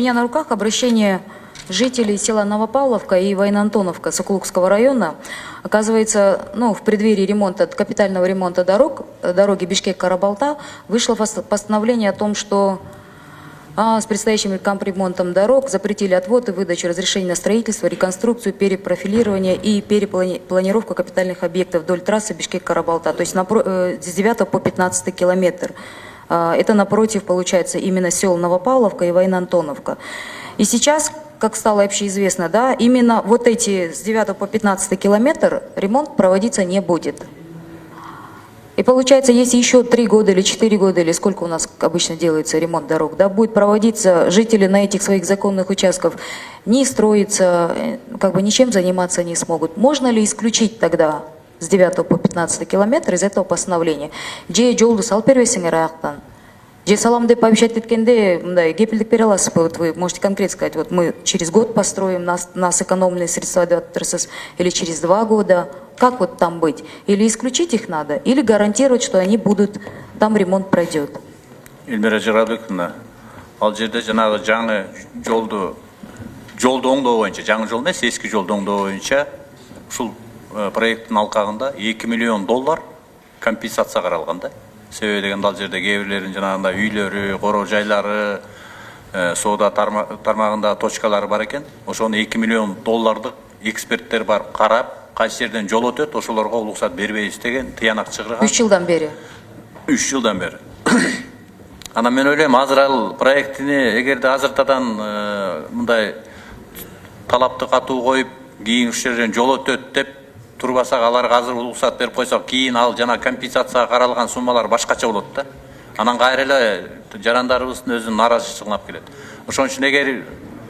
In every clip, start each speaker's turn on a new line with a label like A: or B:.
A: У меня на руках обращение жителей села Новопавловка и Военно-Антоновка Сокулукского района. Оказывается, в преддверии капитального ремонта дороги Бишкек-Карабалта, вышло постановление о том, что с предстоящим капремонтом дорог запретили отвод и выдачу разрешений на строительство, реконструкцию, перепрофилирование и перепланировку капитальных объектов вдоль трассы Бишкек-Карабалта, то есть с 9 по 15 километр. Это напротив, получается, именно сел Новопавловка и Военно-Антоновка. И сейчас, как стало общеизвестно, именно вот эти с 9 по 15 километр ремонт проводиться не будет. И получается, если еще 3 года или 4 года, или сколько у нас обычно делается ремонт дорог, будет проводиться, жители на этих своих законных участках не строятся, ничем заниматься не смогут. Можно ли исключить тогда с 9 по 15 километр из этого постановления? Же жолду салып бербесиңер аяктан. Же салам деп пообещать еткенде, мындай кепилдик бере аласыз бы? Вот вы можете конкретно сказать, вот мы через год построим, на сэкономленные средства деп атырсыз, или через 2 года. Как вот там быть? Или исключить их надо, или гарантировать, что они будут, там ремонт пройдет?
B: Эльмира Жырабековна, ал жерде жанагы жаңы жолду оңдоо боюнча, жаңы жол эмес, эски жолду оңдоо боюнча ушул проекттин алкагында $2 миллион компенсация каралган да. Себеби дегенде ал жерде кээ бирлеринин жанагындай үйлөрү, короо жайлары, соода тармагында точкалары бар экен. Ошону $2 миллион эксперттер барып карап, кайсы жерден жол өтөт, ошолорго уруксат бербейбиз деген тыянак чыгарган.
A: 3 жылдан бери.
B: 3 жылдан бери. Анан мен ойлойм, азыр ал проектини эгерде азыртадан мындай талапты катуу коюп, кийин ушул жерден жол өтөт деп турбасак, аларга азыр уруксат берип койсок, кийин ал жана компенсацияга каралган суммалар башкача болот да. Анан кайра эле жарандарыбыздын өзүнүн наразычылыгына алып келет. Ошон үчүн эгер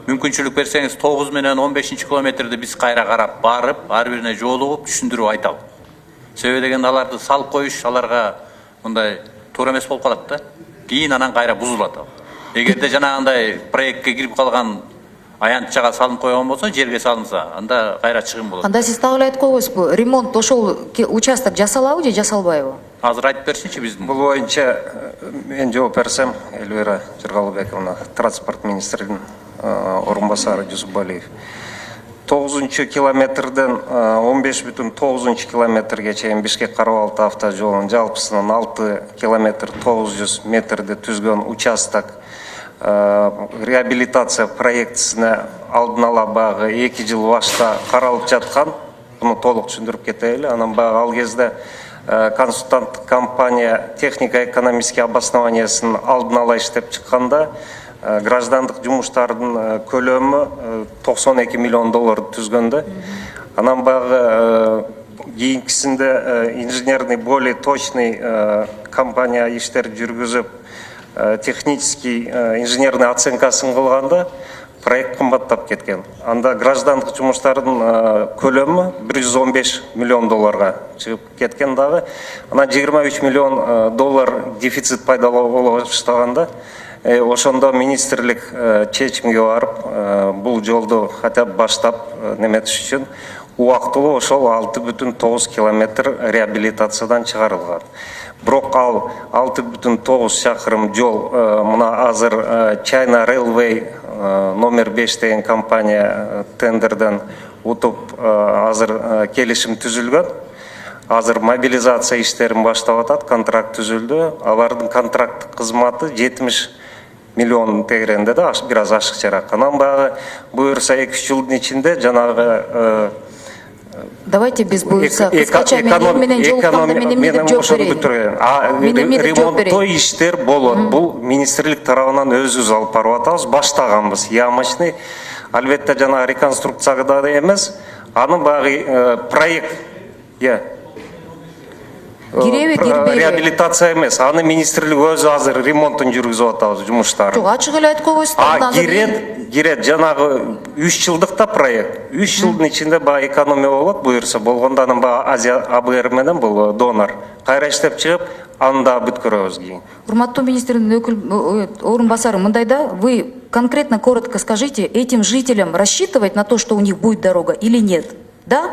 B: мүмкүнчүлүк берсеңиз, 9 менен 15 километрди биз кайра карап барып, ар бирине жолугуп, түшүндүрүп айталы. Себеби дегенде аларды салып коюш аларга мындай туура эмес болуп калат да. Кийин анан кайра бузулат ал. Эгерде жанагындай проектке кирип калган аянтчага салынып койгон болсо, жерге салынса, анда кайра чыгым болот.
A: Анда сиз так эле айтып койгойсузбу, ремонт ошол участок жасалабы же жасалбайбы?
B: Азыр айтып берсинчи биздин.
C: Бул боюнча мен жооп берсем, Эльвира Жыргалбековна, транспорт министринин орун басары Жусупбалиев. 9 километрден 15,9 километрге чейин Бишкек-Карабалта автожолунун жалпысынан 6 километр 900 метрди түзгөн участок реабилитация проектисине алдын ала багы 2 жыл башта каралып жаткан. Буну толук түшүндүрүп кетели. Анан багы ал кезде консультанттык компания технико-экономический обоснованиясын алдын ала иштеп чыкканда граждандык жумуштардын көлөмү $92 миллион түзгөндө. Анан багы кийинкисинде инженерный более точный компания иштер жүргүзүп технический инженерный оценкасын кылганда проект кымбаттап кеткен. Анда граждандык жумуштардын көлөмү $115 миллион чыгып кеткен дагы. Анан $23 миллион дефицит пайда боло баштаганда ошондо министрлик чечимге барып, бул жолду хотя бы баштап неметиш үчүн убактылуу ошол 6,9 километр реабилитациядан чыгарылган. Бирок ал 6,9 шакырым жол мына азыр China Railway номер 5 деген компания тендерден утуп азыр келишим түзүлгөн. Азыр мобилизация иштерин баштап атат, контракт түзүлдү. Алардын контракттык кызматы 70 миллион тегеренде да бир аз ашыкчараак. Анан багы буюрса 2-3 жылдын ичинде жанагы
A: Давайте без буюрса кыскача менен жолукканда мен эмне деп жооп берейин?
C: Ремонттоо иштер болот. Бул министрлик тарабынан өзүбүз алып барып атабыз, баштаганбыз. Ямочный албетте жана реконструкцияга да эмес, анын багы проект реабилитация эмес, аны министрлик өзү азыр ремонтун жүргүзүп атабыз, жумуштарын.
A: Жок, ачык эле айтып койгойсуз.
C: Кирет жанагы 3 жылдыкта проект. 3 жылдын ичинде багы экономия болот, буюрса болгондо анан багы Азия АБР менен бул донор кайра иштеп чыгып, аны да бүткөрөбүз кийин.
A: Урматтуу министрдин орун басары, мындайда вы конкретно коротко скажите, этим жителям рассчитывать на то, что у них будет дорога или нет? Да?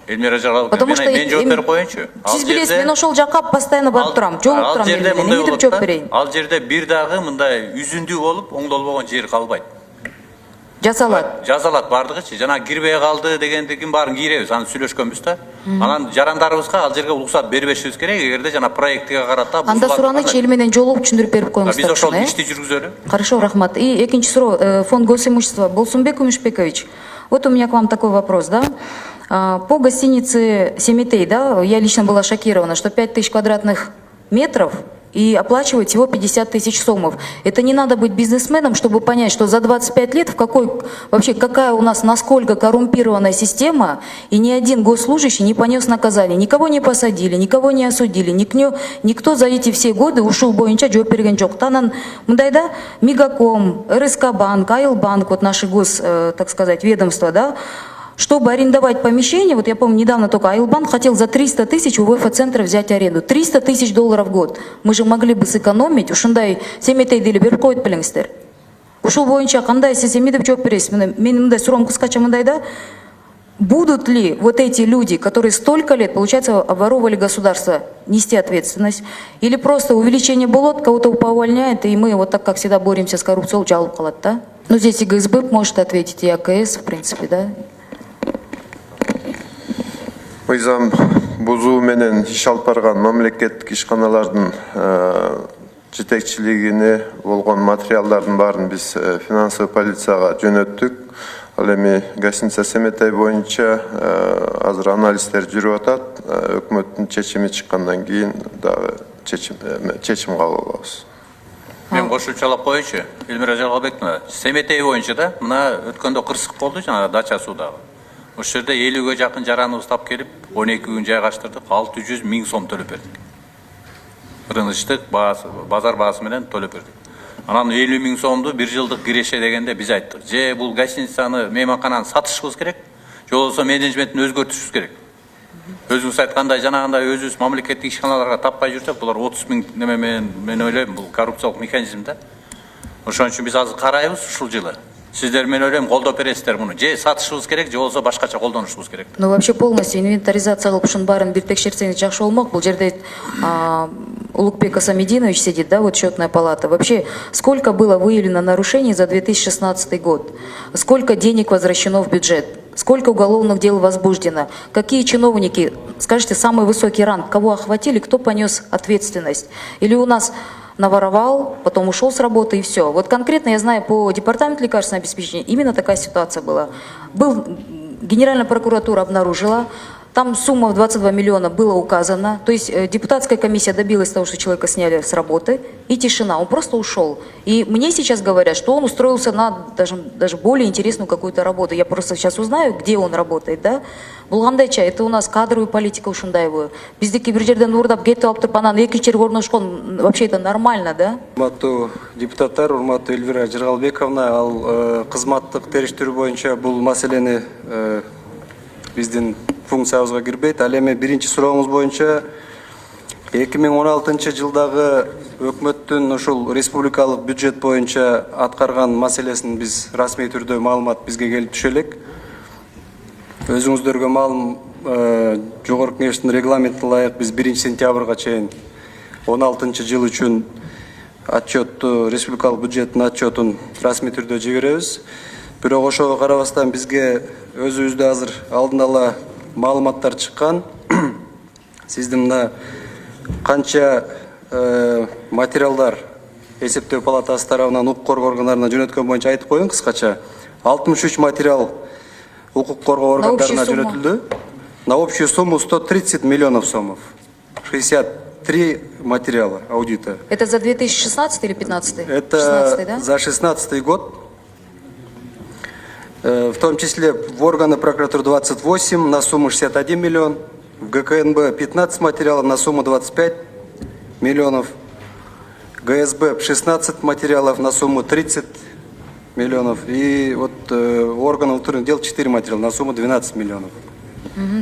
B: Эльмира Жыргалбековна, мен жооп берип коеюнчу.
A: Сиз билесиз, мен ошол жакка постоянно барып турам, жолугуп турам.
B: Ал жерде мындай болот да. Ал жерде бир дагы мындай үзүндүү болуп, оңдолбогон жер калбайт.
A: Жасалат.
B: Жазалат бардыгычы. Жана кирбей калды дегендигин баарын кийребиз, аны сүйлөшкөнбүз да. Анан жарандарыбызга ал жерге уруксат бербешибиз керек, эгерде жана проектиге карата
A: Анда суранычы эл менен жолугуп түшүндүрүп берип коюңуздар.
B: Биз ошол ишти жүргүзөлү.
A: Хорошо, рахмат. И экинчи суроо, фонд госимущества. Болсунбек Умишбекович, вот у меня к вам такой вопрос, да? По гостинице Семетей, да, я лично была шокирована, что 5000 квадратных метров и оплачивать всего 50 тысяч сомов. Это не надо быть бизнесменом, чтобы понять, что за 25 лет вообще какая у нас, насколько коррумпированная система, и ни один госслужащий не понес наказание. Никого не посадили, никого не осудили, никто за эти все годы ушел боюнча жооп берген жок. Танан мындайда Мегаком, РСК банк, Айлбанк, вот наши так сказать, ведомства, да, чтобы арендовать помещение, вот я помню, недавно только Айлбанк хотел за 300 тысяч у ВФ-центра взять аренду. 300 тысяч долларов в год. Мы же могли бы сэкономить. Ушундай Семетей дели берип коюп билиңиздер. Ушул боюнча кандай сиз эме деп жооп бересиз? Мен мындай суроом кыскача мындай да. Будут ли вот эти люди, которые столько лет, получается, обворовывали государство, нести ответственность? Или просто увеличение болот, кого-то поувольняет, и мы вот так, как всегда, боремся с коррупцией, жалоб калат, да? Ну, здесь и ГСБ может ответить, и АКС, в принципе, да?
D: Мыйзам бузуу менен иш алып барган мамлекеттик ишканалардын жетекчилигине болгон материалдардын баарын биз финансовый полицияга жөнөттүк. Ал эми гостиница Семетей боюнча азыр анализдер жүрүп атат. Өкмөттүн чечими чыккандан кийин дагы чечим кабыл алабыз.
B: Мен кошумчалап коеюнчу, Элмира Жалгалбековна, Семетей боюнча да, мына өткөндө кырсык болду жана дача суудагы. Ошол жерде 50ге жакын жараны устап келип, 12 күн жайгаштырдык, 600 000 сом төлөп бердик. Рыночтык базар баасы менен төлөп бердик. Анан 50 000 сомду 1 жылдык киреше дегенде биз айттык. Же бул гостиницаны, мейманкананы сатышыбыз керек, же болбосо менеджментин өзгөртүшүбүз керек. Өзүңүз айткандай, жанагындай өзүбүз мамлекеттик ишканаларга таппай жүрсөк, булар 30 000 неме менен мен ойлойм, бул коррупциялык механизм да. Ошон үчүн биз азыр карайбыз ушул жылы. Сиздер мен ойлойм колдоп бересиздер муну. Же сатышыбыз керек, же болбосо башкача колдонушубуз керек.
A: Ну вообще полностью инвентаризация кылып ушунун баарын бир текшерсеңиз жакшы болмок. Бул жерде Улукбек Асамединович сидит, да, вот счетная палата. Вообще, сколько было выявлено нарушений за 2016 год? Сколько денег возвращено в бюджет? Сколько уголовных дел возбуждено? Какие чиновники, скажите, самый высокий ранг, кого охватили, кто понес ответственность? Или у нас наворовал, потом ушел с работы и все. Вот конкретно я знаю по департаменту лекарственного обеспечения именно такая ситуация была. Генеральная прокуратура обнаружила, там сумма в 22 миллиона была указана. То есть депутатская комиссия добилась того, что человека сняли с работы, и тишина, он просто ушел. И мне сейчас говорят, что он устроился на даже более интересную какую-то работу. Я просто сейчас узнаю, где он работает, да? Булгандайча, это у нас кадровая политика ушундай. Биздики бир жерден уурдап кетип алып туруп анан экинчи жерге орношкон, вообще это нормально, да?
E: Урматтуу депутаттар, урматтуу Эльвира Жаргалбековна, ал кызматтык териштирүү боюнча бул маселени биздин функциябызга кирбейт. Ал эми биринчи сурооңуз боюнча 2016 жылдагы өкмөттүн ушул республикалык бюджет боюнча аткарган маселесин биз расмий түрдө маалымат бизге келип түшө элек. Өзүңүздөргө маалым, жогорку кеңештин регламентине ылайык биз 1 сентябрга чейин 16 жыл үчүн отчетту, республикалык бюджеттин отчетун расмий түрдө жиберебиз. Бирок ошого карабастан бизге өзүбүздө азыр алдын ала маалыматтар чыккан. Сиздин мына канча материалдар эсептөө палатасы тарабынан укук коргоо органдарына жөнөткөн боюнча айтып коеюн кыскача. 63 материал укук коргоо органдарына жөнөтүлдү. На общую сумму 130 миллионов сомов. 63 материала аудита.
A: Это за 2016 или 2015?
E: Это
A: 16, да?
E: за 2016 год. В том числе в органы прокуратуры 28 на сумму 61 миллион, в ГКНБ 15 материалов на сумму 25 миллионов, ГСБ 16 материалов на сумму 30 миллионов и вот органы внутренних дел 4 материала на сумму 12 миллионов.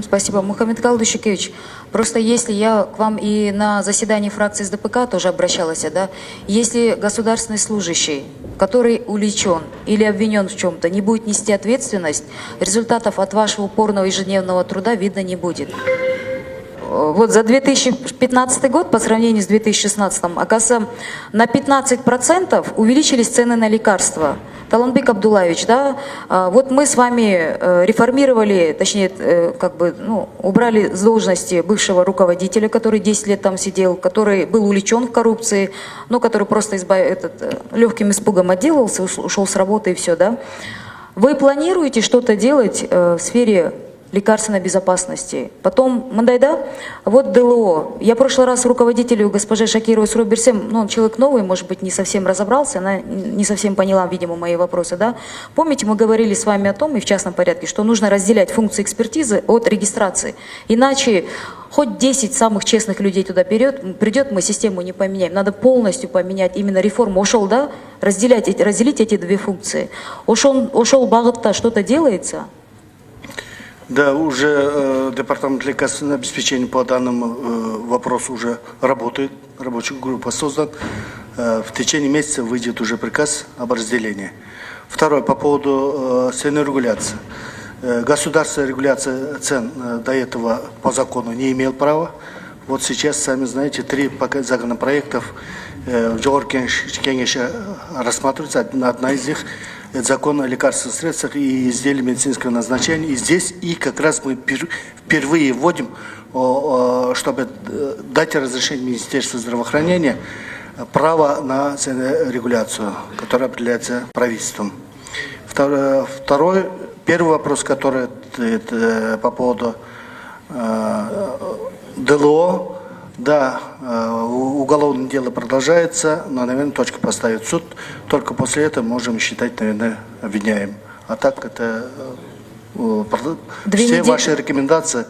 A: Спасибо. Мухаммед Калдышевич, просто если я к вам и на заседании фракции СДПК тоже обращалась, да, если государственный служащий, который уличен или обвинен в чем-то, не будет нести ответственность, результатов от вашего упорного ежедневного труда видно не будет. Вот за 2015 год по сравнению с 2016, оказывается, на 15% увеличились цены на лекарства. Таланбек Абдулаевич, да, вот мы с вами реформировали, точнее, как бы, ну, убрали с должности бывшего руководителя, который 10 лет там сидел, который был увлечен в коррупции, ну, который просто легким испугом отделался, ушел с работы и все, да. Вы планируете что-то делать в сфере лекарственной безопасности? Потом, Мандайда, вот ДЛО. Я в прошлый раз руководителю госпоже Шакировой Суруберсем, ну, он человек новый, может быть, не совсем разобрался, она не совсем поняла, видимо, мои вопросы, да. Помните, мы говорили с вами о том, и в частном порядке, что нужно разделять функции экспертизы от регистрации. Иначе хоть 10 самых честных людей туда придет, мы систему не поменяем. Надо полностью поменять именно реформу. Ушел, да, разделить эти две функции. Ушел Багытта, что-то делается?
F: Да, уже Департамент лекарственного обеспечения по данному вопросу уже работает, рабочая группа создана. В течение месяца выйдет уже приказ об разделении. Второе, по поводу ценной регуляции. Государственная регуляция цен до этого по закону не имел права. Вот сейчас, сами знаете, 3 законопроектов в Джорджии рассматривается. Одна из них – это закон о лекарственных средствах и изделиях медицинского назначения. И здесь как раз мы впервые вводим, чтобы дать разрешение Министерству здравоохранения право на регуляцию, которая определяется правительством. Первый вопрос, который это по поводу ДЛО. Да, уголовное дело продолжается, но, наверное, точку поставит суд. Только после этого можем считать, наверное, обвиняем. А так это все ваши рекомендации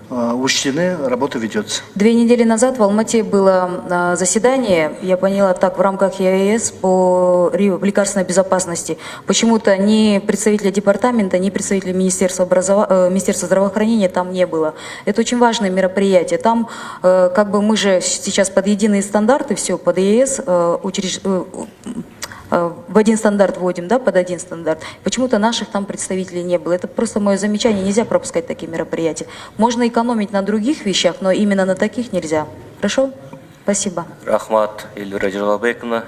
F: учтены, работа ведется.
A: 2 недели назад в Алмате было заседание, я поняла так, в рамках ЕАЭС по лекарственной безопасности. Почему-то ни представителя департамента, ни представителя Министерства здравоохранения там не было. Это очень важное мероприятие. Там как бы мы же сейчас под единые стандарты, все, под ЕАЭС в один стандарт вводим, да, под один стандарт. Почему-то наших там представителей не было. Это просто мое замечание. Нельзя пропускать такие мероприятия. Можно экономить на других вещах, но именно на таких нельзя. Хорошо? Спасибо.
G: Рахмат Эльвира Джалалбековна.